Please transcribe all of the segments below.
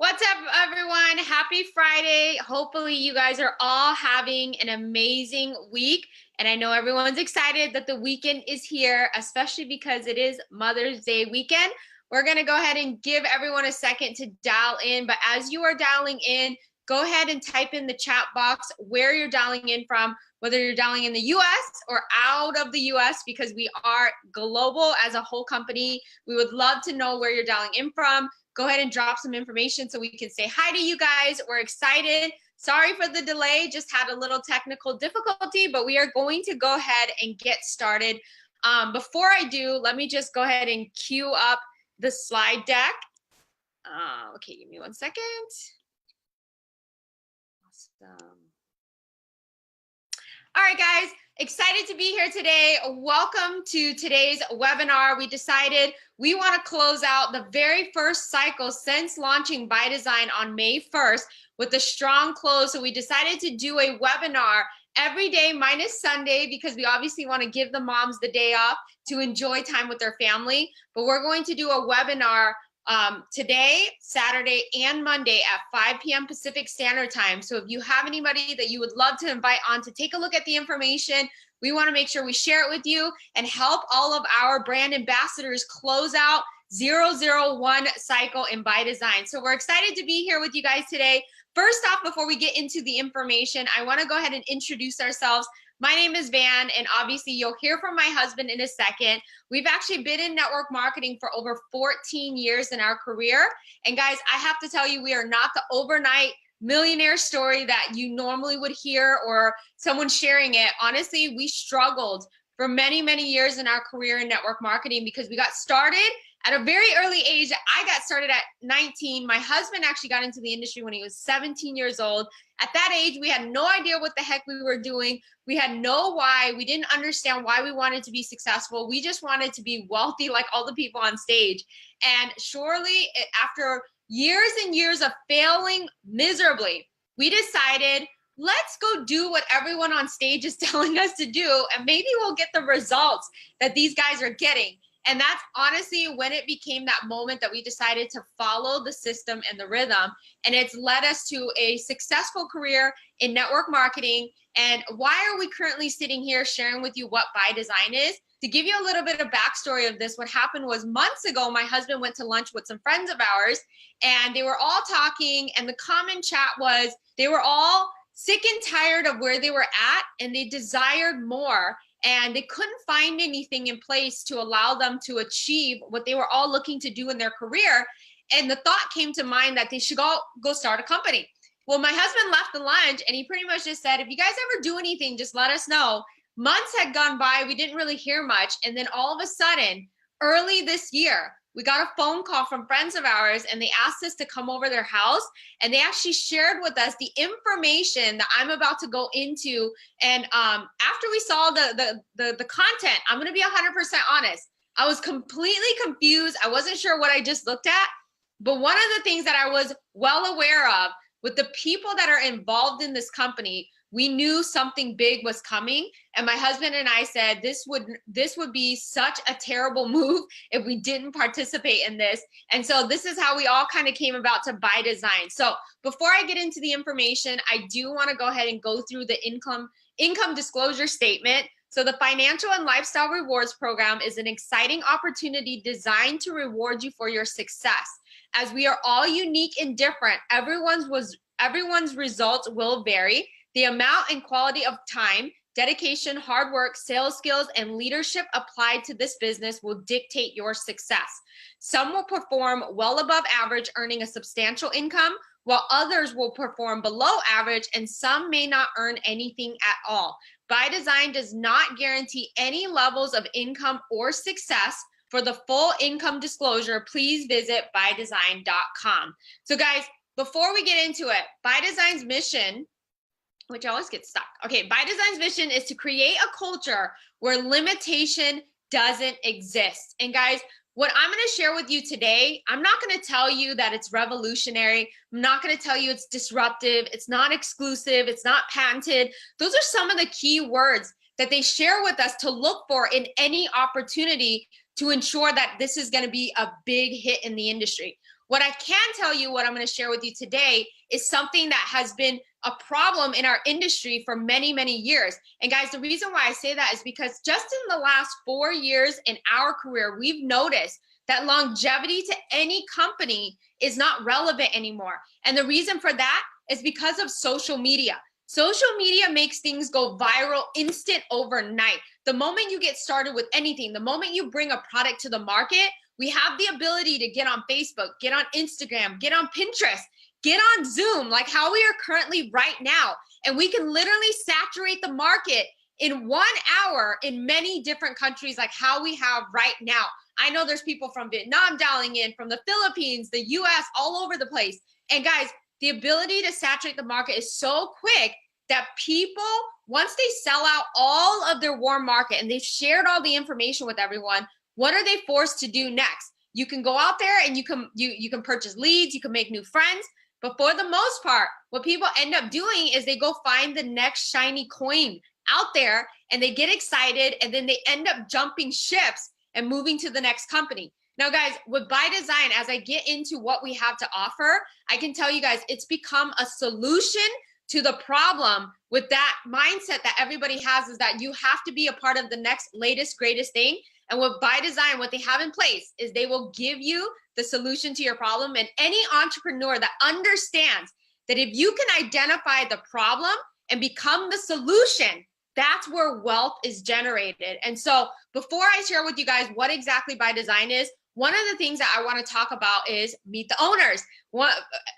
What's up, everyone? Happy Friday. Hopefully, you guys are all having an amazing week. And I know everyone's excited that the weekend is here, especially because it is Mother's Day weekend. We're going to go ahead and give everyone a second to dial in. But as you are dialing in, go ahead and type in the chat box where you're dialing in from, whether you're dialing in the US or out of the US, because we are global as a whole company. We would love to know where you're dialing in from. Go ahead and drop some information so we can say hi to you guys. We're excited. Sorry for the delay, just had a little technical difficulty, but we are going to go ahead and get started. Before I do, let me just go ahead and queue up the slide deck. Okay, give me 1 second. Awesome. All right, guys, excited to be here today. Welcome to today's webinar. We decided we want to close out the very first cycle since launching ByDzyne on May 1st with a strong close. So we decided to do a webinar every day minus Sunday because we obviously want to give the moms the day off to enjoy time with their family. But we're going to do a webinar today, Saturday, and Monday at 5 p.m. Pacific Standard Time. So if you have anybody that you would love to invite on to take a look at the information, we want to make sure we share it with you and help all of our brand ambassadors close out 001 cycle in ByDzyne. So we're excited to be here with you guys today. First off, before we get into the information, I want to go ahead and introduce ourselves. My name is Van, and obviously you'll hear from my husband in a second. We've actually been in network marketing for over 14 years in our career. And guys, I have to tell you, we are not the overnight millionaire story that you normally would hear or someone sharing it. Honestly, we struggled for many, many years in our career in network marketing because we got started at a very early age. I got started at 19. My husband actually got into the industry when he was 17 years old. At that age, we had no idea what the heck we were doing. We had no why. We didn't understand why we wanted to be successful. We just wanted to be wealthy like all the people on stage. And surely, after years and years of failing miserably, we decided, let's go do what everyone on stage is telling us to do, and maybe we'll get the results that these guys are getting. And that's honestly when it became that moment that we decided to follow the system and the rhythm. And it's led us to a successful career in network marketing. And why are we currently sitting here sharing with you what ByDzyne is? To give you a little bit of backstory of this, what happened was months ago, my husband went to lunch with some friends of ours, and they were all talking, and the common chat was they were all sick and tired of where they were at, and they desired more. And they couldn't find anything in place to allow them to achieve what they were all looking to do in their career. And the thought came to mind that they should go start a company. Well, my husband left the lunch and he pretty much just said, if you guys ever do anything, just let us know. Months had gone by, we didn't really hear much. And then all of a sudden, early this year, we got a phone call from friends of ours, and they asked us to come over their house, and they actually shared with us the information that I'm about to go into. And after we saw the content, I'm going to be 100% honest. I was completely confused. I wasn't sure what I just looked at. But one of the things that I was well aware of with the people that are involved in this company, we knew something big was coming. And my husband and I said, this would be such a terrible move if we didn't participate in this. And so this is how we all kind of came about to ByDzyne. So before I get into the information, I do want to go ahead and go through the income disclosure statement. So the Financial and Lifestyle Rewards Program is an exciting opportunity designed to reward you for your success. As we are all unique and different, everyone's results will vary. The amount and quality of time, dedication, hard work, sales skills, and leadership applied to this business will dictate your success. Some will perform well above average, earning a substantial income, while others will perform below average, and some may not earn anything at all. ByDzyne does not guarantee any levels of income or success. For the full income disclosure, please visit ByDzyne.com. So guys, before we get into it, ByDzyne's mission, which always gets stuck. Okay, ByDzyne's mission is to create a culture where limitation doesn't exist. And guys, what I'm going to share with you today, I'm not going to tell you that it's revolutionary. I'm not going to tell you it's disruptive. It's not exclusive. It's not patented. Those are some of the key words that they share with us to look for in any opportunity to ensure that this is going to be a big hit in the industry. What I can tell you, what I'm going to share with you today, is something that has been a problem in our industry for many, many years. And guys, the reason why I say that is because just in the last 4 years in our career, we've noticed that longevity to any company is not relevant anymore. And the reason for that is because of social media. Social media makes things go viral instant overnight. The moment you get started with anything, the moment you bring a product to the market, we have the ability to get on Facebook, get on Instagram, get on Pinterest, get on Zoom, like how we are currently right now. And we can literally saturate the market in 1 hour in many different countries, like how we have right now. I know there's people from Vietnam dialing in, from the Philippines, the US, all over the place. And guys, the ability to saturate the market is so quick that people, once they sell out all of their warm market and they've shared all the information with everyone, what are they forced to do next? You can go out there and you can purchase leads, you can make new friends, but for the most part, what people end up doing is they go find the next shiny coin out there and they get excited and then they end up jumping ships and moving to the next company. Now, guys, with ByDzyne, as I get into what we have to offer, I can tell you guys, it's become a solution to the problem with that mindset that everybody has, is that you have to be a part of the next latest, greatest thing. And with ByDzyne, what they have in place is they will give you the solution to your problem. And any entrepreneur that understands that if you can identify the problem and become the solution, that's where wealth is generated. And so before I share with you guys what exactly ByDzyne is, one of the things that I want to talk about is meet the owners.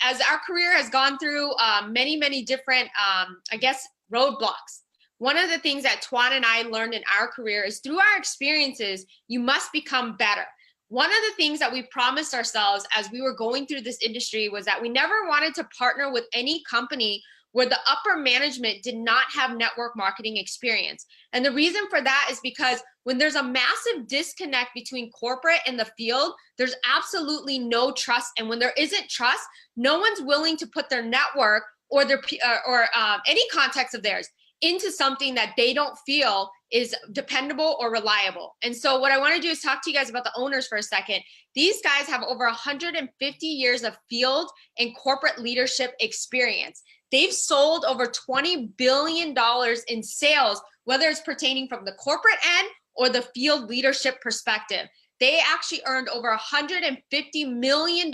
As our career has gone through many, many different, I guess, roadblocks, one of the things that Tuan and I learned in our career is through our experiences, you must become better. One of the things that we promised ourselves as we were going through this industry was that we never wanted to partner with any company where the upper management did not have network marketing experience. And the reason for that is because when there's a massive disconnect between corporate and the field, there's absolutely no trust. And when there isn't trust, no one's willing to put their network or their any contacts of theirs into something that they don't feel is dependable or reliable. And so what I want to do is talk to you guys about the owners for a second. These guys have over 150 years of field and corporate leadership experience. They've sold over $20 billion in sales, whether it's pertaining from the corporate end or the field leadership perspective. They actually earned over $150 million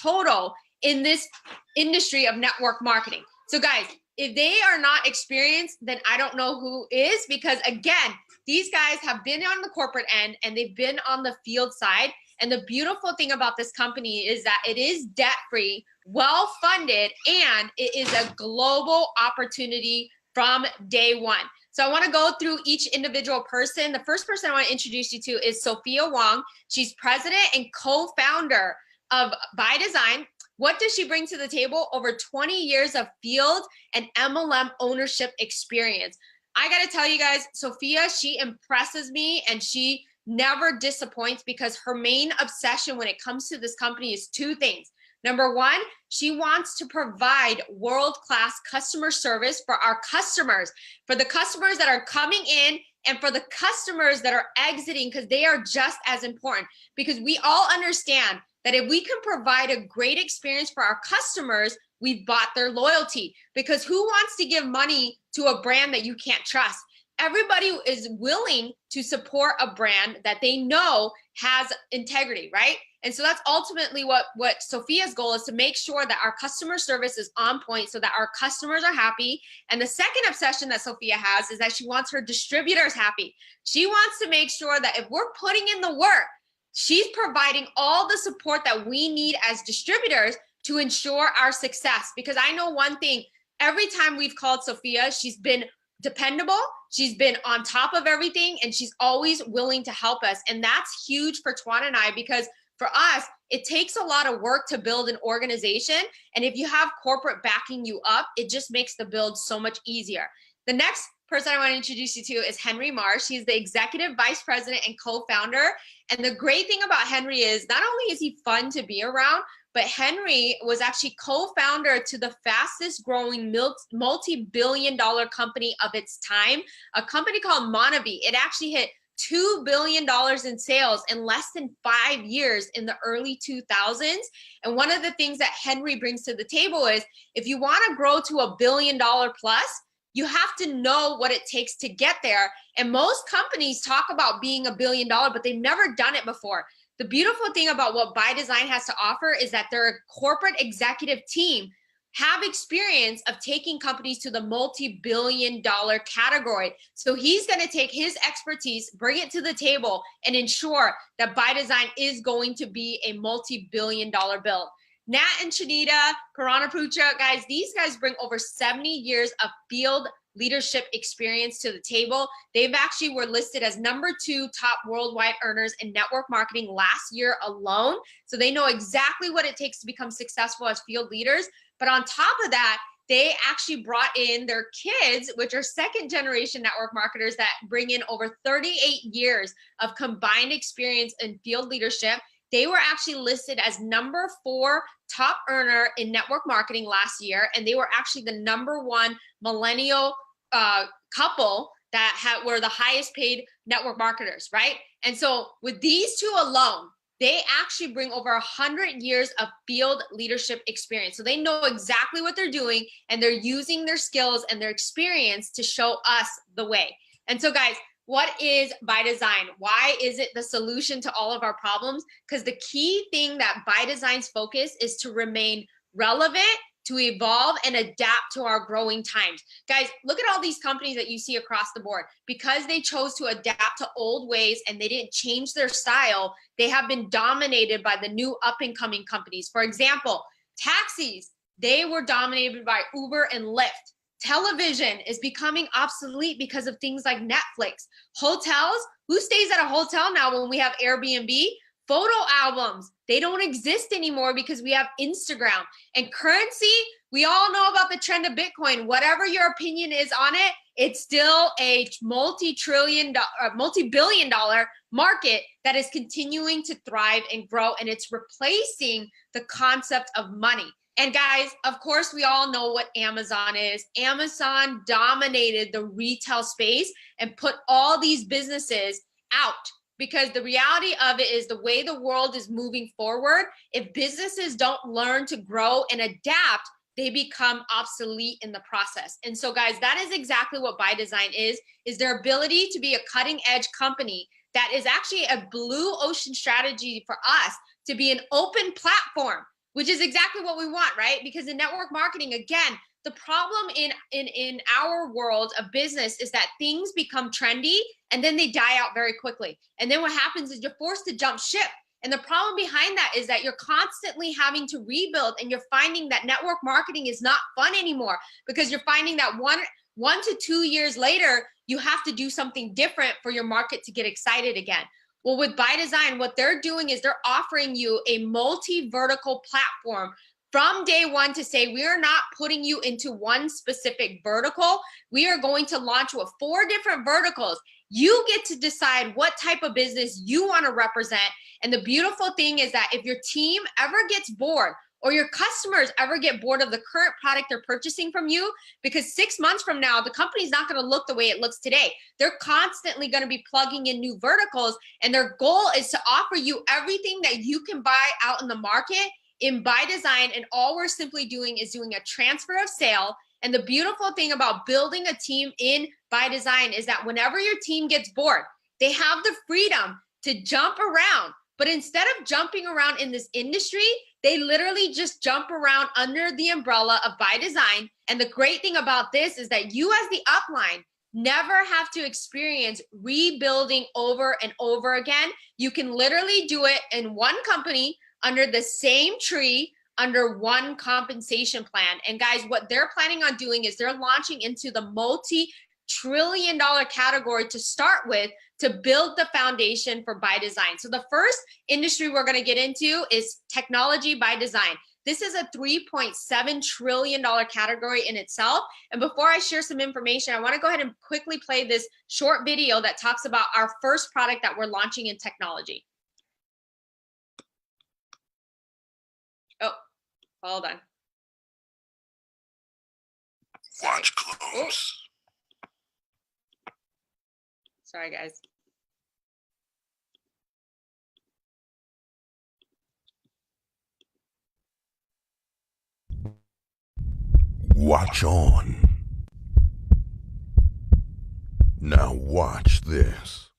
total in this industry of network marketing. So guys, if they are not experienced, then I don't know who is, because again, these guys have been on the corporate end and they've been on the field side. And the beautiful thing about this company is that it is debt-free, well-funded, and it is a global opportunity from day one. So I want to go through each individual person. The first person I want to introduce you to is Sophia Wong. She's president and co-founder of ByDzyne. What does she bring to the table? Over 20 years of field and MLM ownership experience. I got to tell you guys, Sophia, she impresses me and she never disappoints, because her main obsession when it comes to this company is two things. Number one, she wants to provide world-class customer service for our customers, for the customers that are coming in and for the customers that are exiting, because they are just as important. Because we all understand that if we can provide a great experience for our customers, we've bought their loyalty. Because who wants to give money to a brand that you can't trust? Everybody is willing to support a brand that they know has integrity, right? And so that's ultimately what Sophia's goal is, to make sure that our customer service is on point so that our customers are happy. And the second obsession that Sophia has is that she wants her distributors happy. She wants to make sure that if we're putting in the work, she's providing all the support that we need as distributors to ensure our success. Because I know one thing, every time we've called Sophia, she's been dependable, she's been on top of everything, and she's always willing to help us. And that's huge for Tuan and I, because for us, it takes a lot of work to build an organization. And if you have corporate backing you up, it just makes the build so much easier. The next person I want to introduce you to is Henry Marsh. He's the executive vice president and co-founder. And the great thing about Henry is not only is he fun to be around, but Henry was actually co-founder to the fastest growing multi-billion-dollar company of its time, a company called Monavie. It actually hit $2 billion in sales in less than 5 years in the early 2000s. And one of the things that Henry brings to the table is if you want to grow to $1 billion plus, you have to know what it takes to get there. And most companies talk about being $1 billion, but they've never done it before. The beautiful thing about what ByDzyne has to offer is that their corporate executive team have experience of taking companies to the multi-billion-dollar category. So he's going to take his expertise, bring it to the table, and ensure that ByDzyne is going to be a multi-billion-dollar build. Nat and Shanita, Karana Pucha, guys, these guys bring over 70 years of field leadership experience to the table. They've actually were listed as #2 top worldwide earners in network marketing last year alone. So they know exactly what it takes to become successful as field leaders. But on top of that, they actually brought in their kids, which are second generation network marketers that bring in over 38 years of combined experience in field leadership. They were actually listed as #4 top earner in network marketing last year. And they were actually the #1 millennial couple that were the highest paid network marketers, right? And so with these two alone, they actually bring over 100 years of field leadership experience. So they know exactly what they're doing, and they're using their skills and their experience to show us the way. And so guys, what is ByDzyne? Why is it the solution to all of our problems? Because the key thing that ByDzyne's focus is to remain relevant, to evolve and adapt to our growing times. Guys, look at all these companies that you see across the board. Because they chose to adapt to old ways and they didn't change their style, they have been dominated by the new up and coming companies. For example, taxis, they were dominated by Uber and Lyft. Television is becoming obsolete because of things like Netflix. Hotels, who stays at a hotel now when we have Airbnb? Photo albums, they don't exist anymore because we have Instagram. And currency, we all know about the trend of Bitcoin. Whatever your opinion is on it, it's still a multi-billion dollar market that is continuing to thrive and grow, and it's replacing the concept of money. And guys, of course, we all know what Amazon is. Amazon dominated the retail space and put all these businesses out. Because the reality of it is the way the world is moving forward, if businesses don't learn to grow and adapt, they become obsolete in the process. And so guys, that is exactly what ByDzyne is their ability to be a cutting edge company that is actually a blue ocean strategy for us to be an open platform, which is exactly what we want, right? Because in network marketing, again, the problem in our world of business is that things become trendy and then they die out very quickly. And then what happens is you're forced to jump ship. And the problem behind that is that you're constantly having to rebuild, and you're finding that network marketing is not fun anymore because you're finding that one to 2 years later, you have to do something different for your market to get excited again. Well, with ByDzyne, what they're doing is they're offering you a multi-vertical platform from day one to say, we are not putting you into one specific vertical. We are going to launch with 4 different verticals. You get to decide what type of business you want to represent. And the beautiful thing is that if your team ever gets bored or your customers ever get bored of the current product they're purchasing from you, because 6 months from now, the company's not going to look the way it looks today. They're constantly going to be plugging in new verticals, and their goal is to offer you everything that you can buy out in the market in ByDzyne. And all we're simply doing is doing a transfer of sale. And the beautiful thing about building a team in ByDzyne is that whenever your team gets bored, they have the freedom to jump around. But instead of jumping around in this industry, they literally just jump around under the umbrella of ByDzyne. And the great thing about this is that you as the upline never have to experience rebuilding over and over again. You can literally do it in one company under the same tree, under one compensation plan. And guys, what they're planning on doing is they're launching into the multi-trillion-dollar category to start with, to build the foundation for ByDzyne. So the first industry we're going to get into is technology ByDzyne. This is a $3.7 trillion category in itself. And before I share some information, I want to go ahead and quickly play this short video that talks about our first product that we're launching in technology. Oh, hold on. Watch close. Sorry, guys. Watch on. Now watch this.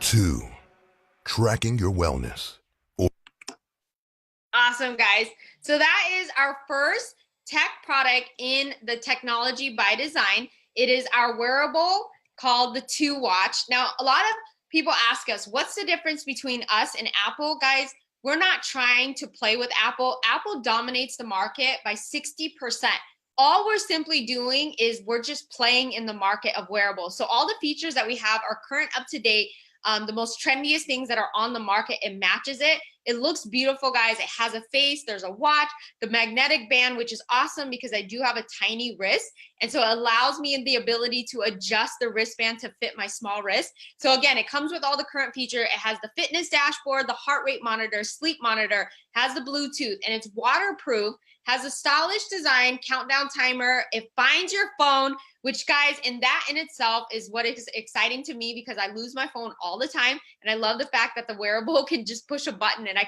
Two, tracking your wellness. Awesome, guys. So that is our first tech product in the technology by design. It is our wearable called the 2 Watch. Now, a lot of people ask us, what's the difference between us and Apple? Guys, we're not trying to play with Apple. Apple dominates the market by 60%. All we're simply doing is we're just playing in the market of wearables. So all the features that we have are current, up to date. The most trendiest things that are on the market, it matches it. It looks beautiful, guys. It has a face, there's a watch, the magnetic band, which is awesome because I do have a tiny wrist. And so it allows me the ability to adjust the wristband to fit my small wrist. So again, it comes with all the current feature. It has the fitness dashboard, the heart rate monitor, sleep monitor, has the Bluetooth, and it's waterproof, has a stylish design, countdown timer. It finds your phone, which, guys, and that in itself is what is exciting to me because I lose my phone all the time. And I love the fact that the wearable can just push a button and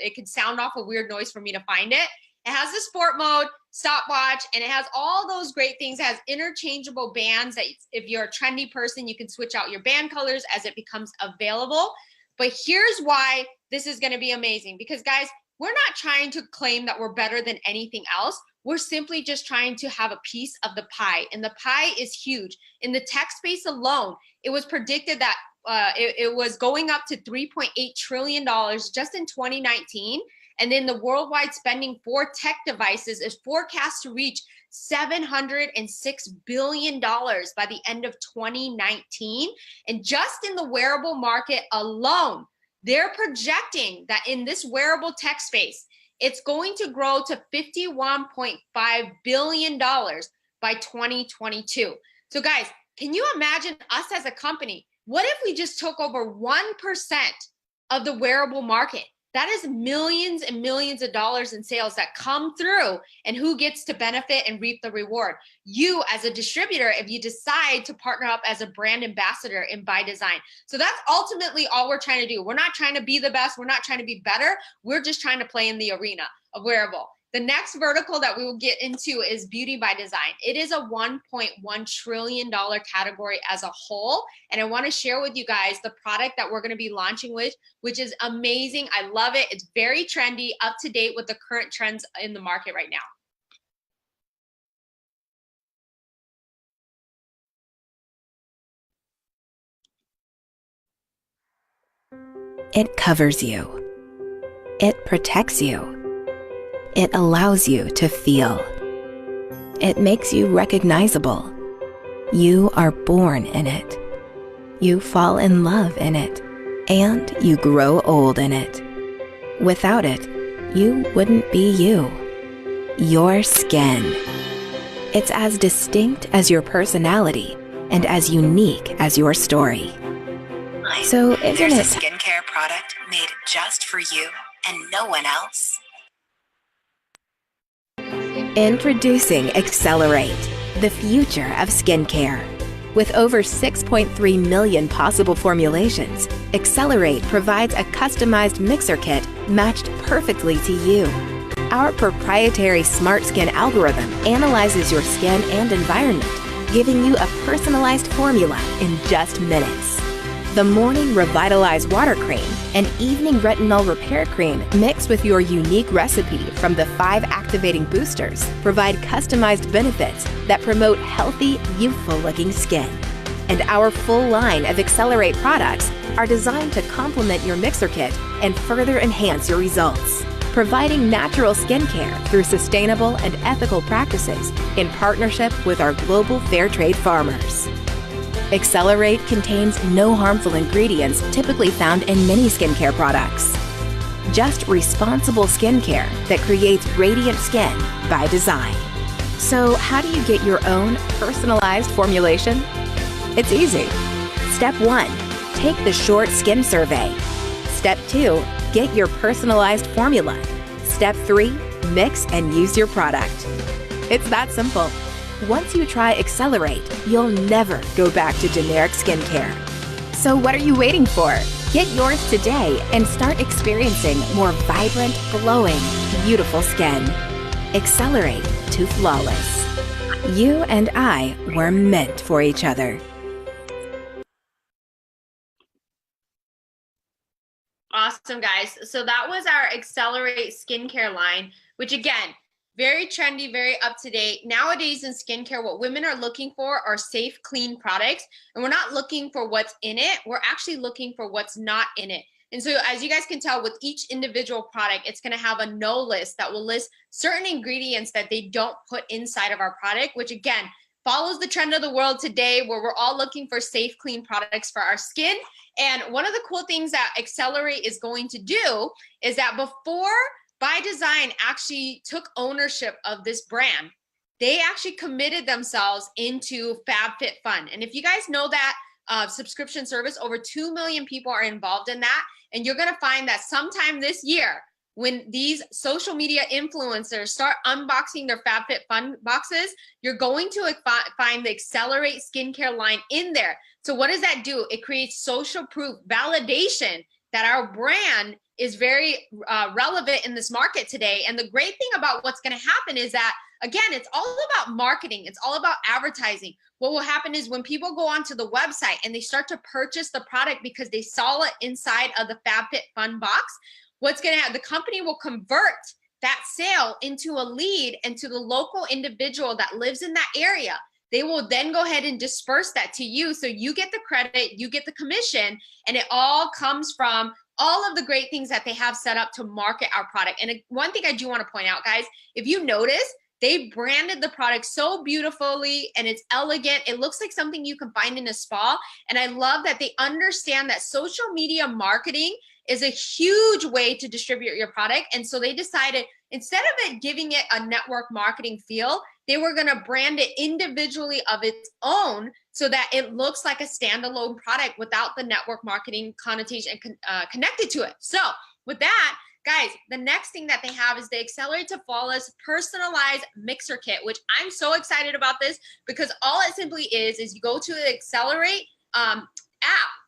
it can sound off a weird noise for me to find it. It has the sport mode, stopwatch, and it has all those great things. It has interchangeable bands that if you're a trendy person, you can switch out your band colors as it becomes available. But here's why this is going to be amazing, because, guys, we're not trying to claim that we're better than anything else. We're simply just trying to have a piece of the pie, and the pie is huge. In the tech space alone, it was predicted that it was going up to $3.8 trillion just in 2019. And then the worldwide spending for tech devices is forecast to reach $706 billion by the end of 2019. And just in the wearable market alone, they're projecting that in this wearable tech space, it's going to grow to $51.5 billion by 2022. So guys, can you imagine us as a company? What if we just took over 1% of the wearable market? That is millions and millions of dollars in sales that come through, and who gets to benefit and reap the reward? You as a distributor, if you decide to partner up as a brand ambassador in ByDzyne. So that's ultimately all we're trying to do. We're not trying to be the best. We're not trying to be better. We're just trying to play in the arena of wearable. The next vertical that we will get into is beauty by design. It is a $1.1 trillion category as a whole. And I want to share with you guys the product that we're going to be launching with, which is amazing. I love it. It's very trendy, up to date with the current trends in the market right now. It covers you. It protects you. It allows you to feel. It makes you recognizable. You are born in it. You fall in love in it. And you grow old in it. Without it, you wouldn't be you. Your skin. It's as distinct as your personality and as unique as your story. So isn't There's it a skincare product made just for you and no one else. Introducing Accelerate, the future of skincare. With over 6.3 million possible formulations, Accelerate provides a customized mixer kit matched perfectly to you. Our proprietary Smart Skin algorithm analyzes your skin and environment, giving you a personalized formula in just minutes. The Morning Revitalize Water Cream and Evening Retinol Repair Cream mixed with your unique recipe from the 5 activating boosters provide customized benefits that promote healthy, youthful-looking skin. And our full line of Accelerate products are designed to complement your mixer kit and further enhance your results, providing natural skincare through sustainable and ethical practices in partnership with our global fair trade farmers. Accelerate contains no harmful ingredients typically found in many skincare products. Just responsible skincare that creates radiant skin by design. So how do you get your own personalized formulation? It's easy. Step 1, take the short skin survey. Step 2, get your personalized formula. Step 3, mix and use your product. It's that simple. Once you try Accelerate, you'll never go back to generic skincare. So what are you waiting for? Get yours today and start experiencing more vibrant, glowing, beautiful skin. Accelerate to flawless. You and I were meant for each other. Awesome, guys. So that was our Accelerate skincare line, which again, very trendy, very up to date. Nowadays in skincare, what women are looking for are safe, clean products. And we're not looking for what's in it. We're actually looking for what's not in it. And so as you guys can tell, with each individual product, it's going to have a no list that will list certain ingredients that they don't put inside of our product, which again, follows the trend of the world today where we're all looking for safe, clean products for our skin. And one of the cool things that Accelerate is going to do is that before ByDzyne actually took ownership of this brand, they actually committed themselves into FabFitFun. And if you guys know that subscription service, over 2 million people are involved in that. And you're going to find that sometime this year, when these social media influencers start unboxing their FabFitFun boxes, you're going to find the Accelerate skincare line in there. So what does that do? It creates social proof, validation that our brand is very relevant in this market today. And the great thing about what's going to happen is that, again, it's all about marketing. It's all about advertising. What will happen is when people go onto the website and they start to purchase the product because they saw it inside of the FabFitFun box, what's going to happen? The company will convert that sale into a lead and to the local individual that lives in that area. They will then go ahead and disperse that to you. So you get the credit, you get the commission, and it all comes from all of the great things that they have set up to market our product. And one thing I do want to point out, guys, if you notice, they branded the product so beautifully and it's elegant. It looks like something you can find in a spa. And I love that they understand that social media marketing is a huge way to distribute your product. And so they decided, instead of it giving it a network marketing feel, they were going to brand it individually of its own so that it looks like a standalone product without the network marketing connotation connected to it. So with that, guys, the next thing that they have is the Accelerate to Flawless personalized mixer kit, which I'm so excited about this because all it simply is you go to the Accelerate app,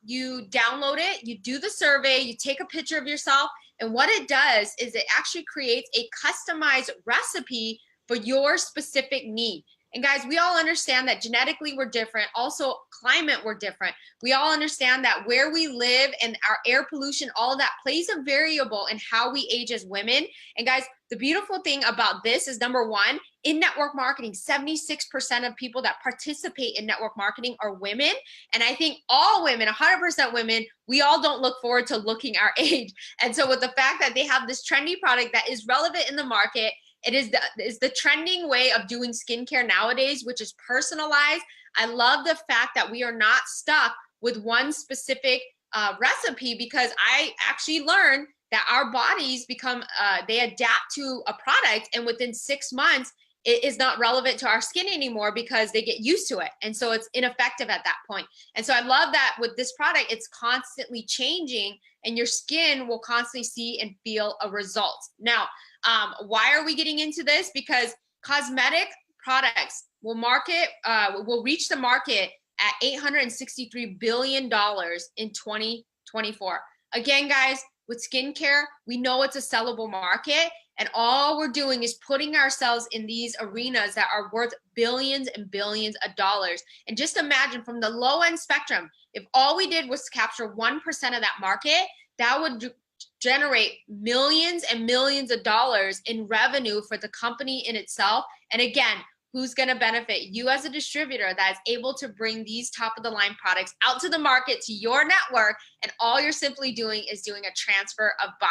you download it, you do the survey, you take a picture of yourself, and what it does is it actually creates a customized recipe for your specific need. And guys, we all understand that genetically we're different. Also, climate we're different. We all understand that where we live and our air pollution, all of that plays a variable in how we age as women. And guys, the beautiful thing about this is, number one, in network marketing, 76% of people that participate in network marketing are women. And I think all women, 100% women, we all don't look forward to looking our age. And so with the fact that they have this trendy product that is relevant in the market, it is the trending way of doing skincare nowadays, which is personalized. I love the fact that we are not stuck with one specific recipe, because I actually learned that our bodies become, they adapt to a product, and within 6 months, it is not relevant to our skin anymore because they get used to it. And so it's ineffective at that point. And so I love that with this product, it's constantly changing and your skin will constantly see and feel a result. Now, why are we getting into this? Because cosmetic products will reach the market at $863 billion in 2024. Again, guys, with skincare, we know it's a sellable market, and all we're doing is putting ourselves in these arenas that are worth billions and billions of dollars. And just imagine, from the low end spectrum, If all we did was capture 1% of that market, that would generate millions and millions of dollars in revenue for the company in itself. And again, who's going to benefit? You as a distributor that is able to bring these top of the line products out to the market, to your network, and all you're simply doing is doing a transfer of buy.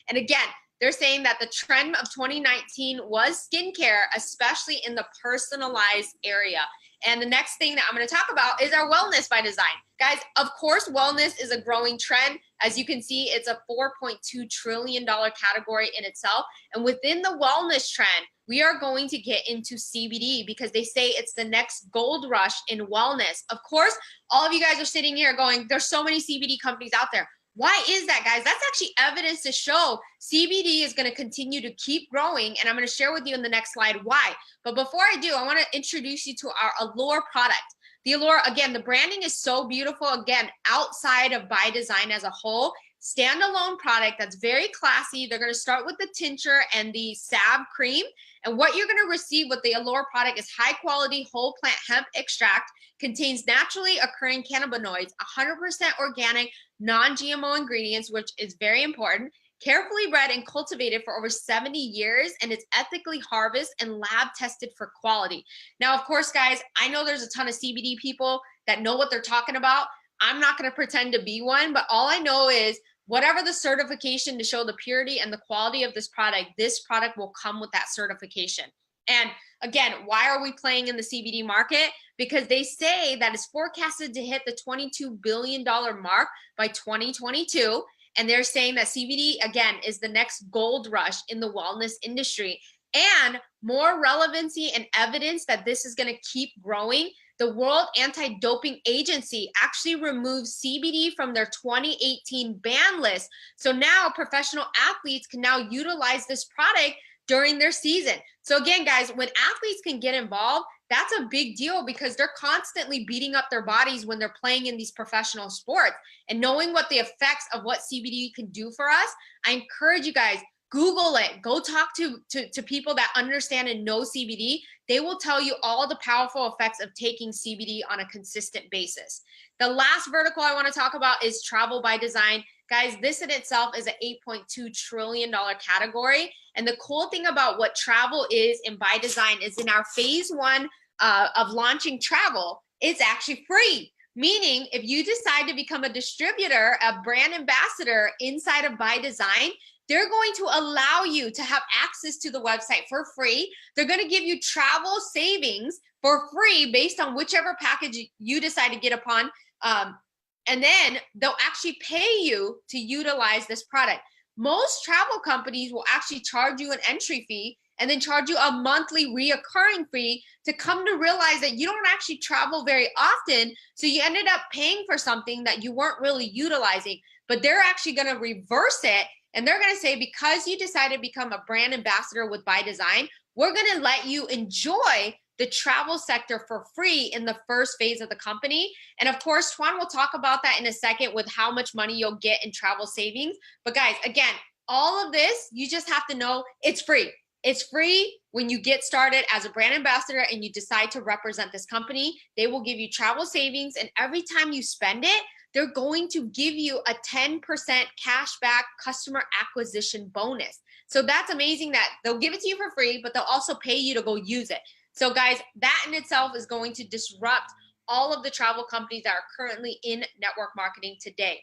And again, they're saying that the trend of 2019 was skincare, especially in the personalized area. And the next thing that I'm going to talk about is our wellness by design. Guys, of course, wellness is a growing trend. As you can see, it's a $4.2 trillion category in itself. And within the wellness trend, we are going to get into CBD because they say it's the next gold rush in wellness. Of course, all of you guys are sitting here going, there's so many CBD companies out there. Why is that, guys? That's actually evidence to show CBD is going to continue to keep growing, and I'm going to share with you in the next slide why. But before I do, I want to introduce you to our Allure product. The Allure, again, the branding is so beautiful. Again, outside of ByDzyne as a whole, standalone product that's very classy. They're going to start with the tincture and the salve cream. And what you're going to receive with the Allure product is high quality whole plant hemp extract, contains naturally occurring cannabinoids, 100% organic, non-GMO ingredients, which is very important, carefully bred and cultivated for over 70 years, and it's ethically harvested and lab tested for quality. Now, of course, guys, I know there's a ton of CBD people that know what they're talking about. I'm not going to pretend to be one, but all I know is whatever the certification to show the purity and the quality of this product will come with that certification. And again, why are we playing in the CBD market? Because they say that it's forecasted to hit the $22 billion mark by 2022. And they're saying that CBD, again, is the next gold rush in the wellness industry. And more relevancy and evidence that this is going to keep growing. The World Anti-Doping Agency actually removed CBD from their 2018 ban list. So now professional athletes can now utilize this product during their season. So again, guys, when athletes can get involved, that's a big deal because they're constantly beating up their bodies when they're playing in these professional sports. And knowing what the effects of what CBD can do for us, I encourage you guys, Google it. Go talk to people that understand and know CBD. They will tell you all the powerful effects of taking CBD on a consistent basis. The last vertical I want to talk about is travel by design. Guys, this in itself is an $8.2 trillion category. And the cool thing about what travel is in ByDzyne is in our phase one of launching travel, it's actually free. Meaning if you decide to become a distributor, a brand ambassador inside of ByDzyne, they're going to allow you to have access to the website for free. They're going to give you travel savings for free based on whichever package you decide to get upon. And then they'll actually pay you to utilize this product. Most travel companies will actually charge you an entry fee and then charge you a monthly reoccurring fee to come to realize that you don't actually travel very often. So you ended up paying for something that you weren't really utilizing, but they're actually going to reverse it. And they're going to say, because you decided to become a brand ambassador with ByDzyne, we're going to let you enjoy the travel sector for free in the first phase of the company. And of course, Tuan will talk about that in a second with how much money you'll get in travel savings. But guys, again, all of this, you just have to know it's free. It's free when you get started as a brand ambassador and you decide to represent this company. They will give you travel savings, and every time you spend it, they're going to give you a 10% cashback customer acquisition bonus. So that's amazing that they'll give it to you for free, but they'll also pay you to go use it. So guys, that in itself is going to disrupt all of the travel companies that are currently in network marketing today.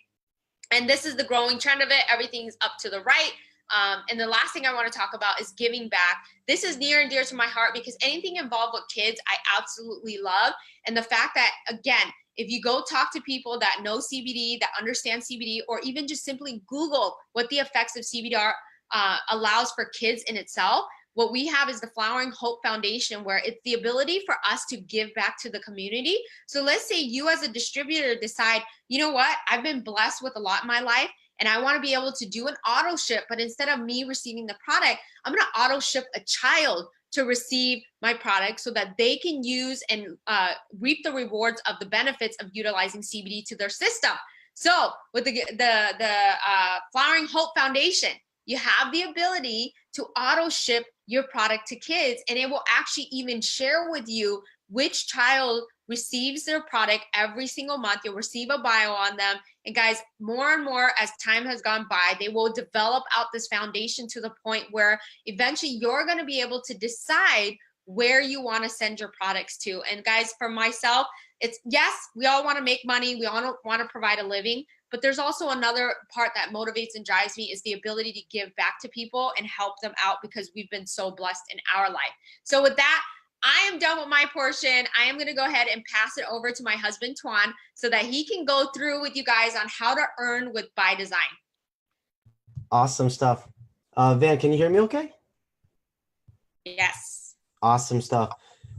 And this is the growing trend of it. Everything's up to the right. And the last thing I want to talk about is giving back. This is near and dear to my heart because anything involved with kids, I absolutely love. And the fact that, again, if you go talk to people that know CBD, that understand CBD, or even just simply Google what the effects of CBD are, allows for kids in itself, what we have is the Flowering Hope Foundation, where it's the ability for us to give back to the community. So let's say you as a distributor decide, you know what, I've been blessed with a lot in my life, and I want to be able to do an auto ship, but instead of me receiving the product, I'm going to auto ship a child to receive my product so that they can use and reap the rewards of the benefits of utilizing CBD to their system. So with the Flowering Hope Foundation, you have the ability to auto ship your product to kids, and it will actually even share with you which child receives their product every single month. You'll receive a bio on them. And guys, more and more as time has gone by, they will develop out this foundation to the point where eventually you're going to be able to decide where you want to send your products to. And guys, for myself, it's yes, we all want to make money. We all want to provide a living, but there's also another part that motivates and drives me is the ability to give back to people and help them out because we've been so blessed in our life. So with that, I am done with my portion. I am going to go ahead and pass it over to my husband, Tuan, so that he can go through with you guys on how to earn with ByDzyne. Awesome stuff. Van, can you hear me okay? Yes. Awesome stuff.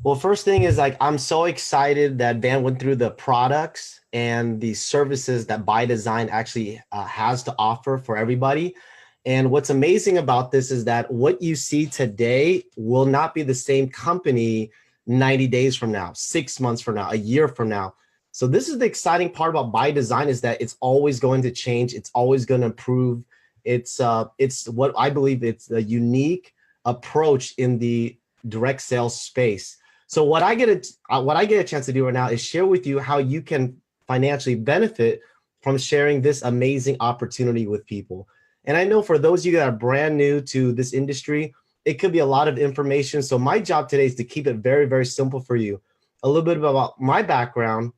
Well, first thing is like, I'm so excited that Van went through the products and the services that ByDzyne actually has to offer for everybody. And what's amazing about this is that what you see today will not be the same company 90 days from now, 6 months from now, a year from now. So this is the exciting part about ByDzyne is that it's always going to change. It's always going to improve. It's what I believe it's a unique approach in the direct sales space. So what I get a chance to do right now is share with you how you can financially benefit from sharing this amazing opportunity with people. And I know for those of you that are brand new to this industry, it could be a lot of information. So my job today is to keep it very, very simple for you. A little bit about my background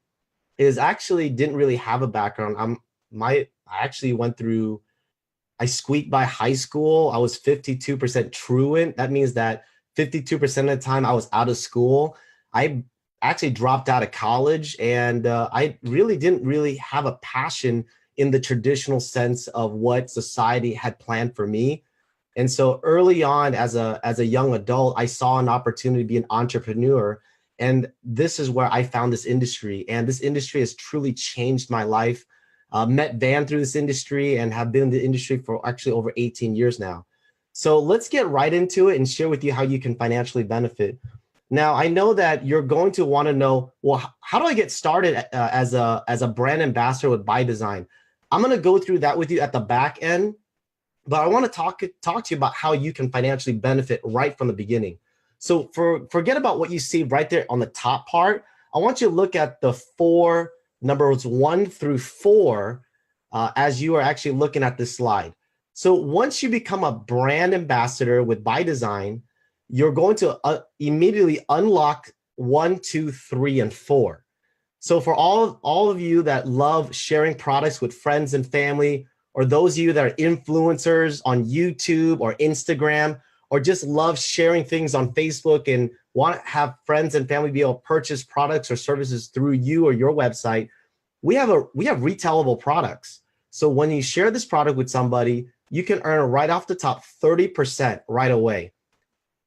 is I actually didn't really have a background. I squeaked by high school. I was 52% truant. That means that 52% of the time I was out of school. I actually dropped out of college, and I really didn't really have a passion in the traditional sense of what society had planned for me. And so early on as a young adult, I saw an opportunity to be an entrepreneur. And this is where I found this industry. And this industry has truly changed my life. Met Van through this industry and have been in the industry for actually over 18 years now. So let's get right into it and share with you how you can financially benefit. Now, I know that you're going to want to know, well, how do I get started as a brand ambassador with ByDzyne? I'm going to go through that with you at the back end, but I want to talk to you about how you can financially benefit right from the beginning. So forget about what you see right there on the top part. I want you to look at the four numbers 1 through 4 as you are actually looking at this slide. So once you become a brand ambassador with ByDzyne, you're going to immediately unlock 1, 2, 3, and 4. So for all of you that love sharing products with friends and family, or those of you that are influencers on YouTube or Instagram, or just love sharing things on Facebook and want to have friends and family be able to purchase products or services through you or your website, we have retailable products. So when you share this product with somebody, you can earn right off the top 30% right away.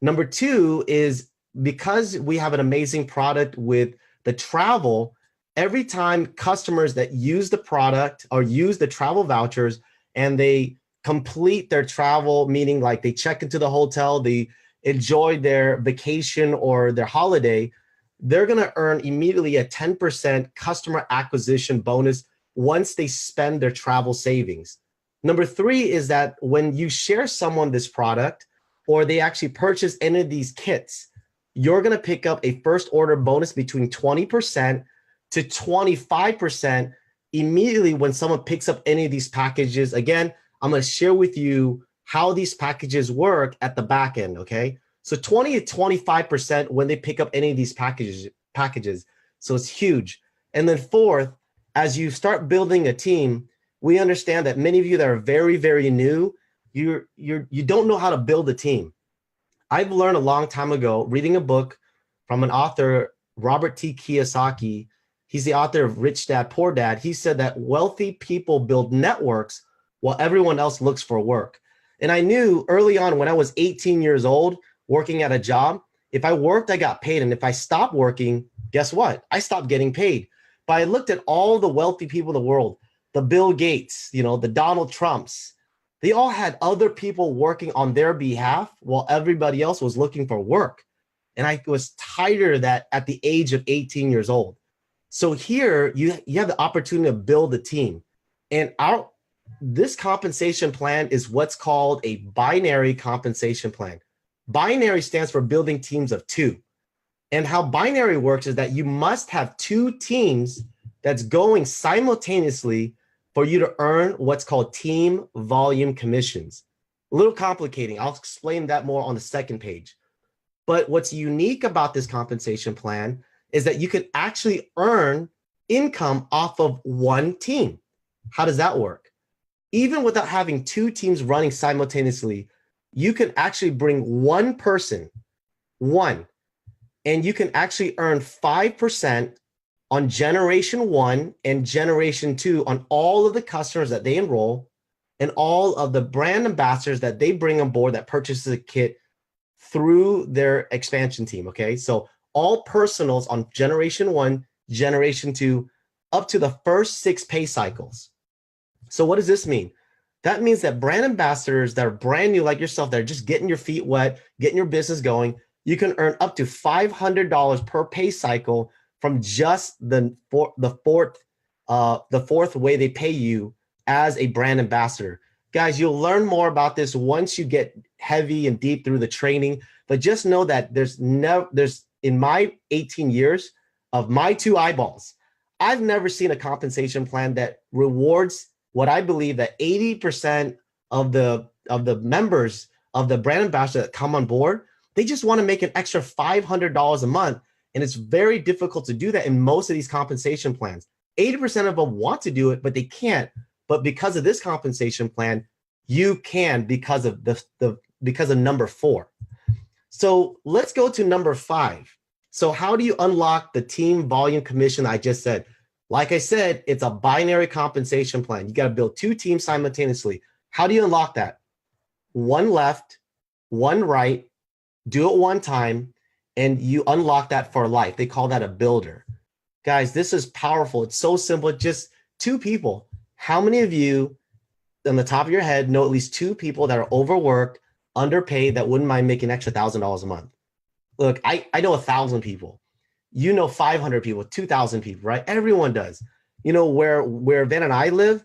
Number 2 is because we have an amazing product with the travel, every time customers that use the product or use the travel vouchers and they complete their travel, meaning like they check into the hotel, they enjoy their vacation or their holiday, they're going to earn immediately a 10% customer acquisition bonus once they spend their travel savings. Number 3 is that when you share someone this product or they actually purchase any of these kits, you're going to pick up a first order bonus between 20% to 25% immediately when someone picks up any of these packages. Again, I'm going to share with you how these packages work at the back end, okay? So 20 to 25% when they pick up any of these packages. So it's huge. And then 4th, as you start building a team, we understand that many of you that are very, very new, you don't know how to build a team. I've learned a long time ago reading a book from an author, Robert T. Kiyosaki. He's the author of Rich Dad, Poor Dad. He said that wealthy people build networks while everyone else looks for work. And I knew early on when I was 18 years old, working at a job, if I worked, I got paid. And if I stopped working, guess what? I stopped getting paid. But I looked at all the wealthy people in the world, the Bill Gates, the Donald Trumps. They all had other people working on their behalf while everybody else was looking for work. And I was tired of that at the age of 18 years old. So here you have the opportunity to build a team. And this compensation plan is what's called a binary compensation plan. Binary stands for building teams of 2. And how binary works is that you must have two teams that's going simultaneously for you to earn what's called team volume commissions. A little complicating. I'll explain that more on the second page. But what's unique about this compensation plan is that you can actually earn income off of one team. How does that work? Even without having two teams running simultaneously, you can actually bring one person, and you can actually earn 5% on generation 1 and generation 2 on all of the customers that they enroll and all of the brand ambassadors that they bring on board that purchases a kit through their expansion team, okay? So all personals on generation 1, generation 2, up to the first 6 pay cycles. So what does this mean? That means that brand ambassadors that are brand new like yourself, that are just getting your feet wet, getting your business going, you can earn up to $500 per pay cycle from just the fourth way they pay you as a brand ambassador. Guys, you'll learn more about this once you get heavy and deep through the training, but just know that there's in my 18 years of my 2 eyeballs, I've never seen a compensation plan that rewards what I believe that 80% of the members of the brand ambassador that come on board, they just want to make an extra $500 a month. And it's very difficult to do that in most of these compensation plans. 80% of them want to do it, but they can't. But because of this compensation plan, you can because of because of number 4. So let's go to number 5. So how do you unlock the team volume commission I just said? Like I said, it's a binary compensation plan. You got to build 2 teams simultaneously. How do you unlock that? 1 left, 1 right, do it 1 time, and you unlock that for life. They call that a builder. Guys, this is powerful. It's so simple. Just 2 people. How many of you on the top of your head know at least 2 people that are overworked, underpaid, that wouldn't mind making an extra $1,000 a month? Look, I know 1,000 people. You know 500 people, 2,000 people, right? Everyone does. You know, where Van and I live,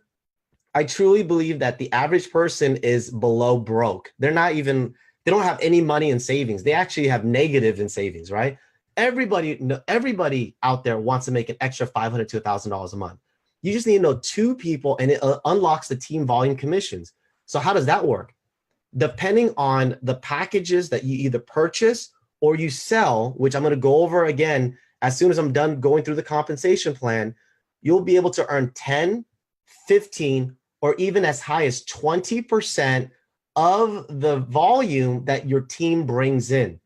I truly believe that the average person is below broke. They don't have any money in savings. They actually have negative in savings, right? Everybody out there wants to make an extra $500 to $1,000 a month. You just need to know 2 people, and it unlocks the team volume commissions. So how does that work? Depending on the packages that you either purchase or you sell, which I'm going to go over again as soon as I'm done going through the compensation plan, you'll be able to earn 10, 15, or even as high as 20% of the volume that your team brings in.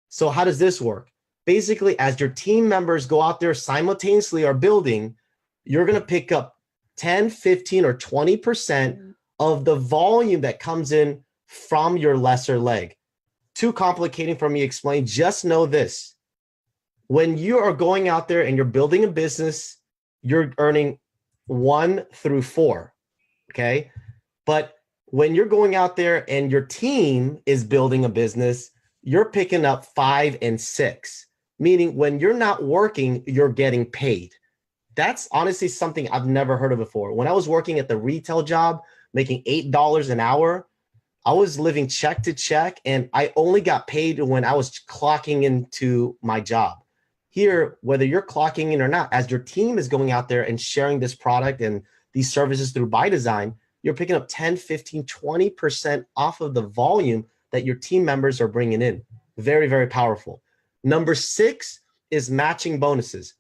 So how does this work? Basically, as your team members go out there simultaneously are building, you're going to pick up 10, 15, or 20% of the volume that comes in from your lesser leg. Too complicating for me to explain. Just know this. When you are going out there and you're building a business, you're earning 1 through 4, okay? But when you're going out there and your team is building a business, you're picking up 5 and 6, meaning when you're not working, you're getting paid. That's honestly something I've never heard of before. When I was working at the retail job, making $8 an hour, I was living check to check, and I only got paid when I was clocking into my job. Here, whether you're clocking in or not, as your team is going out there and sharing this product and these services through ByDzyne, you're picking up 10, 15, 20% off of the volume that your team members are bringing in. Very, very powerful. Number 6 is matching bonuses.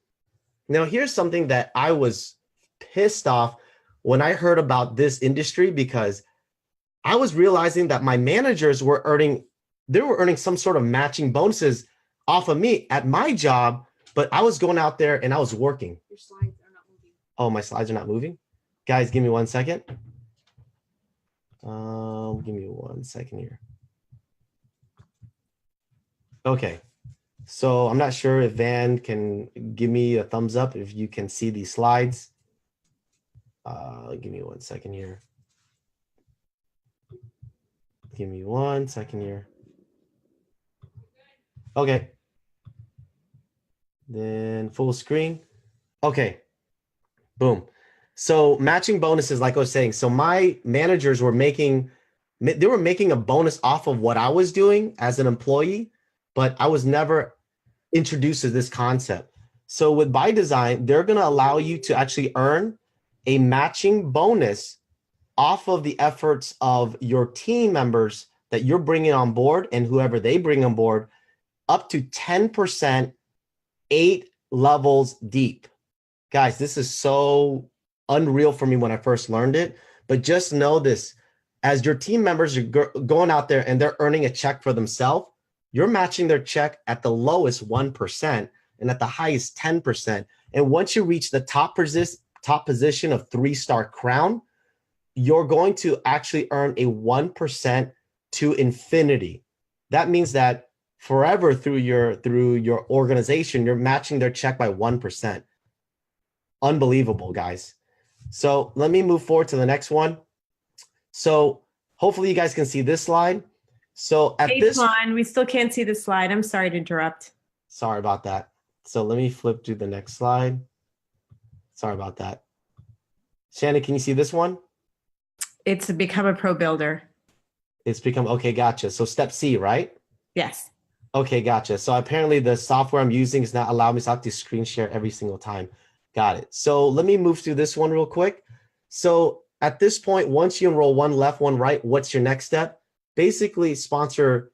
Now, here's something that I was pissed off when I heard about this industry, because I was realizing that my managers were earning some sort of matching bonuses off of me at my job, but I was going out there and I was working. Your slides are not moving. Oh, my slides are not moving? Guys, give me 1 second. Give me 1 second here. Okay. So I'm not sure if Van can give me a thumbs up if you can see these slides. Give me 1 second here. Give me 1 second here. Okay. Then full screen. Okay. Boom. So matching bonuses, like I was saying, so my managers were making a bonus off of what I was doing as an employee, but I was never introduces this concept. So with ByDzyne, they're going to allow you to actually earn a matching bonus off of the efforts of your team members that you're bringing on board and whoever they bring on board, up to 10%, 8 levels deep. Guys, this is so unreal for me when I first learned it, but just know this, as your team members are going out there and they're earning a check for themselves, you're matching their check at the lowest 1% and at the highest 10%. And once you reach the top position of 3-star crown, you're going to actually earn a 1% to infinity. That means that forever through your organization, you're matching their check by 1%. Unbelievable, guys. So let me move forward to the next one. So hopefully you guys can see this slide. So at this one, we still can't see the slide. I'm sorry to interrupt. Sorry about that. So let me flip to the next slide. Sorry about that. Shannon, can you see this one? It's to become a pro builder. It's become, okay, gotcha. So step C, right? Yes. Okay, gotcha. So apparently the software I'm using is not allowing me to have to screen share every single time. Got it. So let me move through this one real quick. So at this point, once you enroll one left, one right, what's your next step? Basically sponsor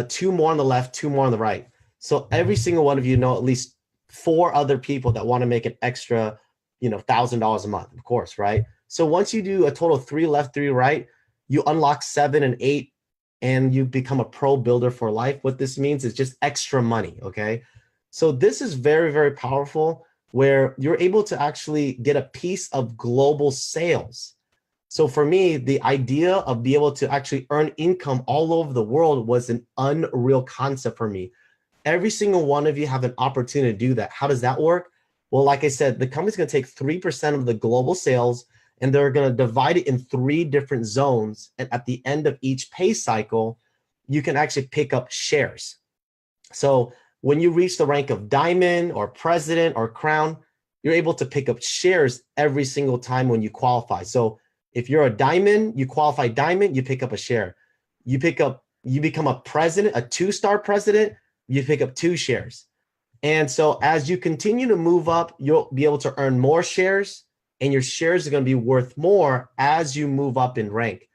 2 more on the left, 2 more on the right. So every single one of you know at least 4 other people that want to make an extra, $1,000 a month, of course, right? So once you do a total of 3 left, 3 right, you unlock 7 and 8 and you become a pro builder for life. What this means is just extra money, okay? So this is very, very powerful where you're able to actually get a piece of global sales. So for me, the idea of being able to actually earn income all over the world was an unreal concept for me. Every single one of you have an opportunity to do that. How does that work? Well, like I said, the company's going to take 3% of the global sales and they're going to divide it in 3 different zones. And at the end of each pay cycle, you can actually pick up shares. So when you reach the rank of diamond or president or crown, you're able to pick up shares every single time when you qualify. So if you're a diamond, you qualify diamond, you pick up a share. You become a president, a 2-star president, you pick up 2 shares. And so as you continue to move up, you'll be able to earn more shares and your shares are going to be worth more as you move up in rank.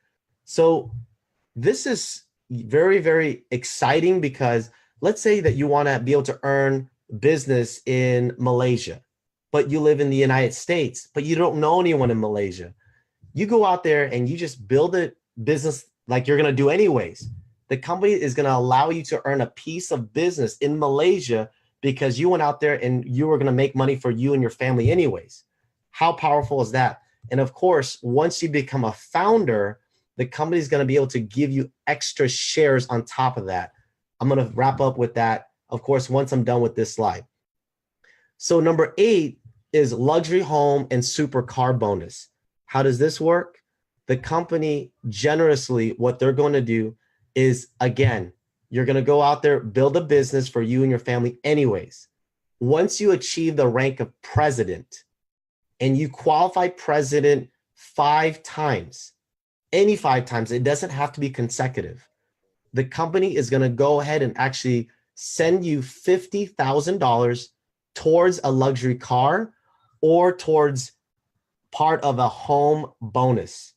So this is very, very exciting because let's say that you want to be able to earn business in Malaysia, but you live in the United States, but you don't know anyone in Malaysia. You go out there and you just build a business like you're going to do anyways. The company is going to allow you to earn a piece of business in Malaysia because you went out there and you were going to make money for you and your family anyways. How powerful is that? And of course, once you become a founder, the company is going to be able to give you extra shares on top of that. I'm going to wrap up with that, of course, once I'm done with this slide. So number 8 is luxury home and supercar bonus. How does this work? The company generously, what they're going to do is, again, you're going to go out there, build a business for you and your family anyways. Once you achieve the rank of president and you qualify president 5 times, any 5 times, it doesn't have to be consecutive. The company is going to go ahead and actually send you $50,000 towards a luxury car or towards part of a home bonus.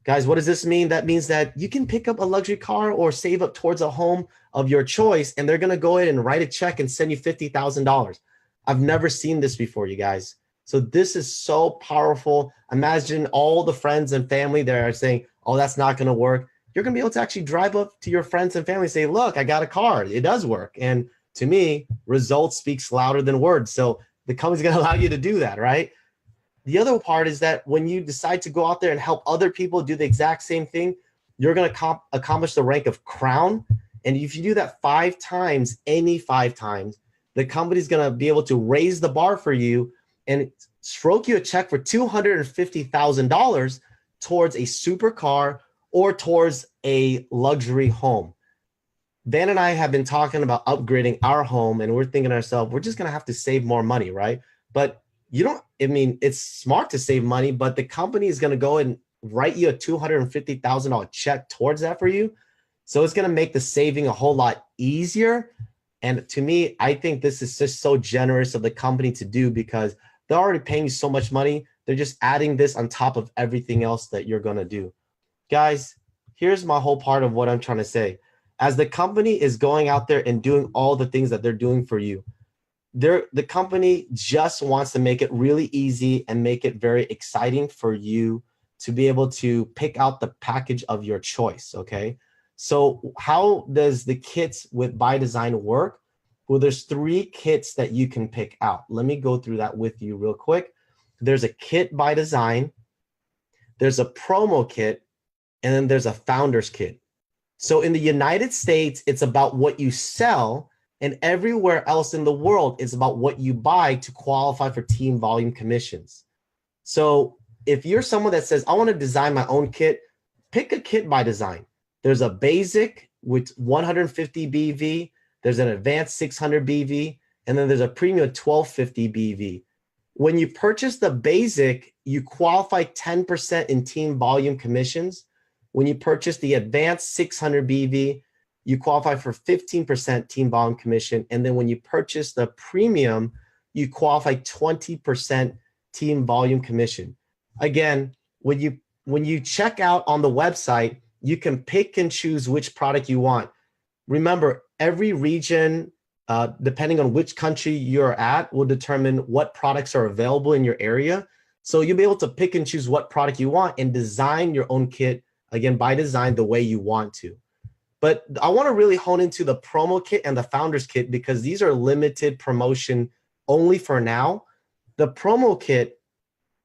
Guys, what does this mean? That means that you can pick up a luxury car or save up towards a home of your choice, and they're going to go ahead and write a check and send you $50,000. I've never seen this before, you guys. So this is so powerful. Imagine all the friends and family that are saying, oh, that's not going to work. You're going to be able to actually drive up to your friends and family and say, look, I got a car. It does work. And to me, results speaks louder than words. So the company's going to allow you to do that, right? The other part is that when you decide to go out there and help other people do the exact same thing, you're going to accomplish the rank of crown. And if you do that 5 times, any 5 times, the company's going to be able to raise the bar for you and stroke you a check for $250,000 towards a supercar or towards a luxury home. Van and I have been talking about upgrading our home, and we're thinking to ourselves, we're just going to have to save more money, right? But it's smart to save money, but the company is going to go and write you a $250,000 check towards that for you. So it's going to make the saving a whole lot easier. And to me, I think this is just so generous of the company to do because they're already paying you so much money. They're just adding this on top of everything else that you're going to do. Guys, here's my whole part of what I'm trying to say. As the company is going out there and doing all the things that they're doing for you, the company just wants to make it really easy and make it very exciting for you to be able to pick out the package of your choice, okay? So how does the kits with ByDzyne work? Well, there's 3 kits that you can pick out. Let me go through that with you real quick. There's a kit ByDzyne, there's a promo kit, and then there's a founder's kit. So in the United States, it's about what you sell, and everywhere else in the world is about what you buy to qualify for team volume commissions. So if you're someone that says, I want to design my own kit, pick a kit ByDzyne. There's a basic with 150 BV, there's an advanced 600 BV, and then there's a premium 1250 BV. When you purchase the basic, you qualify 10% in team volume commissions. When you purchase the advanced 600 BV, you qualify for 15% team volume commission. And then when you purchase the premium, you qualify 20% team volume commission. Again, when you check out on the website, you can pick and choose which product you want. Remember, every region, depending on which country you're at, will determine what products are available in your area. So you'll be able to pick and choose what product you want and design your own kit, again, ByDzyne the way you want to. But I want to really hone into the promo kit and the founder's kit because these are limited promotion only for now. The promo kit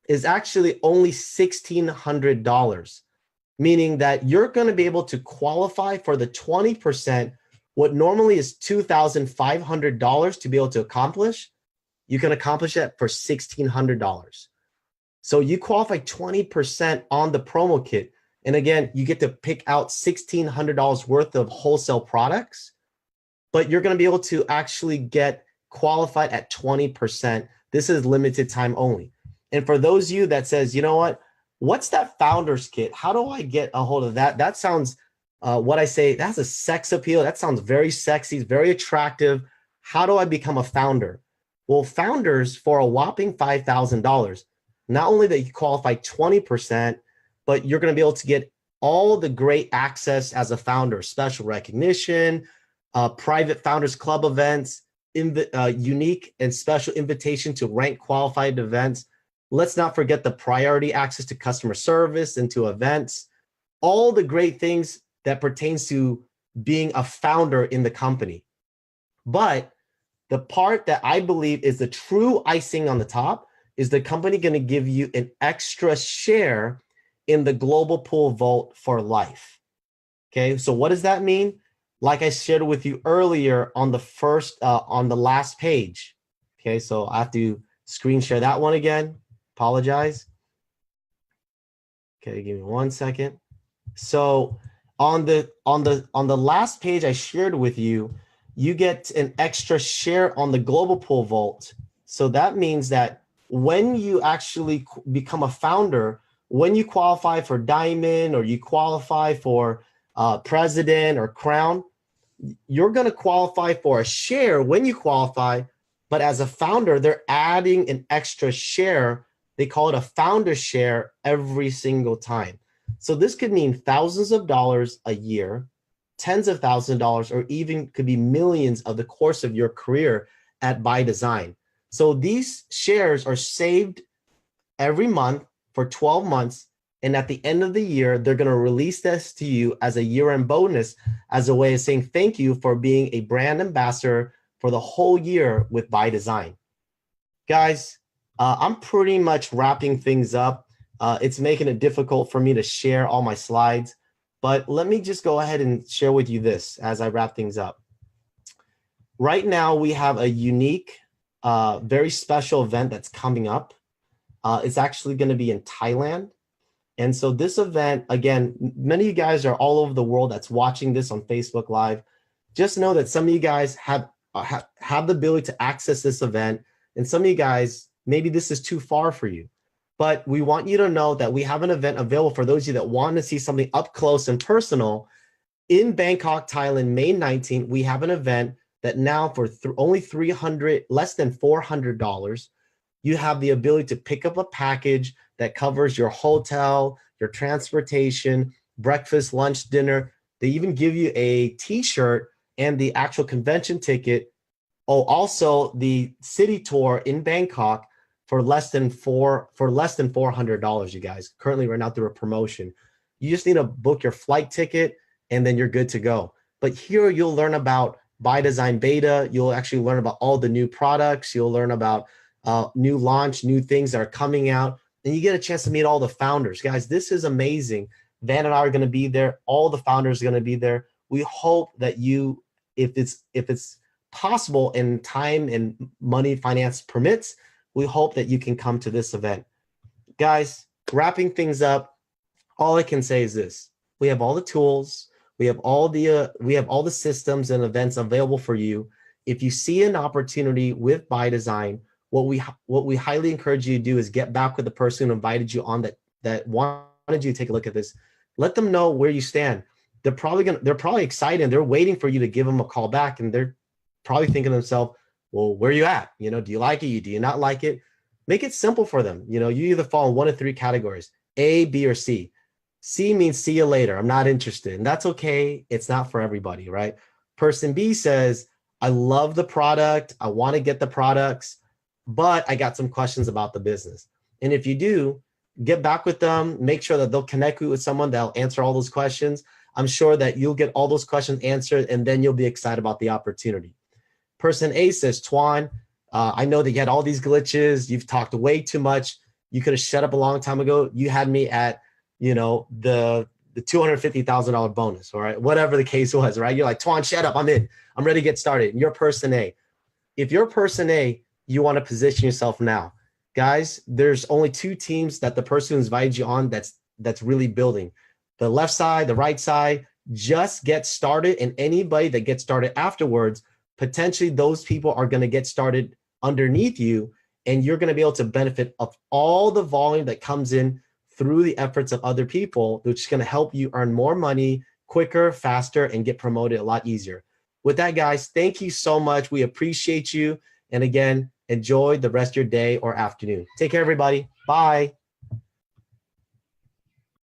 is actually only $1,600, meaning that you're going to be able to qualify for the 20%, what normally is $2,500 to be able to accomplish. You can accomplish that for $1,600. So you qualify 20% on the promo kit. And again, you get to pick out $1,600 worth of wholesale products, but you're going to be able to actually get qualified at 20%. This is limited time only. And for those of you that says, you know what, what's that founder's kit? How do I get a hold of that? That sounds, what I say, that's a sex appeal. That sounds very sexy, very attractive. How do I become a founder? Well, founders for a whopping $5,000, not only that you qualify 20%, but you're going to be able to get all the great access as a founder, special recognition, private founders club events, unique and special invitation to rank qualified events. Let's not forget the priority access to customer service and to events, all the great things that pertains to being a founder in the company. But the part that I believe is the true icing on the top is the company going to give you an extra share in the global pool vault for life. Okay, so what does that mean? Like I shared with you earlier on the last page. Okay, so I have to screen share that one again. Apologize. Okay, give me 1 second. So on the last page I shared with you, you get an extra share on the global pool vault. So that means that when you actually become a founder, when you qualify for Diamond or you qualify for President or Crown, you're going to qualify for a share when you qualify. But as a founder, they're adding an extra share. They call it a founder share every single time. So this could mean thousands of dollars a year, tens of thousands of dollars, or even could be millions of the course of your career at ByDzyne. So these shares are saved every month for 12 months. And at the end of the year, they're going to release this to you as a year-end bonus, as a way of saying thank you for being a brand ambassador for the whole year with ByDzyne. Guys, I'm pretty much wrapping things up. It's making it difficult for me to share all my slides, but let me just go ahead and share with you this as I wrap things up. Right now, we have a unique, very special event that's coming up. It's actually going to be in Thailand. And so this event, again, many of you guys are all over the world that's watching this on Facebook Live. Just know that some of you guys have the ability to access this event, and some of you guys, maybe this is too far for you. But we want you to know that we have an event available for those of you that want to see something up close and personal in Bangkok, Thailand, May 19th. We have an event that now for only less than $400, you have the ability to pick up a package that covers your hotel, your transportation, breakfast, lunch, dinner. They even give you a t-shirt and the actual convention ticket. Oh, also the city tour in Bangkok for less than $400, you guys. Currently right now through a promotion. You just need to book your flight ticket and then you're good to go. But here you'll learn about ByDzyne beta. You'll actually learn about all the new products. You'll learn about new launch, new things that are coming out. And you get a chance to meet all the founders. Guys, this is amazing. Van and I are going to be there. All the founders are going to be there. We hope that you, if it's possible and time and money, finance permits, we hope that you can come to this event. Guys, wrapping things up, all I can say is this. We have all the tools. We have all the systems and events available for you. If you see an opportunity with ByDzyne, what we highly encourage you to do is get back with the person who invited you on that wanted you to take a look at this. Let them know where you stand. They're probably excited and they're waiting for you to give them a call back, and they're probably thinking to themselves, well, where are you at? You know, do you like it? Do you not like it? Make it simple for them. You know, you either fall in one of three categories, A, B, or C. C means see you later. I'm not interested. And that's okay. It's not for everybody, right? Person B says, I love the product. I want to get the products, but I got some questions about the business. And if you do, get back with them, make sure that they'll connect you with someone that'll answer all those questions. I'm sure that you'll get all those questions answered, and then you'll be excited about the opportunity. Person A says, Tuan, I know that you had all these glitches. You've talked way too much. You could have shut up a long time ago. You had me at, you know, the $250,000 bonus, all right? Whatever the case was, right? You're like, Tuan, shut up. I'm in. I'm ready to get started. And you're person A. If you're person A, you want to position yourself now. Guys, there's only two teams that the person who's invited you on that's really building. The left side, the right side, just get started. And anybody that gets started afterwards, potentially those people are going to get started underneath you, and you're going to be able to benefit of all the volume that comes in through the efforts of other people, which is going to help you earn more money quicker, faster, and get promoted a lot easier. With that, guys, thank you so much. We appreciate you. And again, enjoy the rest of your day or afternoon. Take care, everybody. Bye.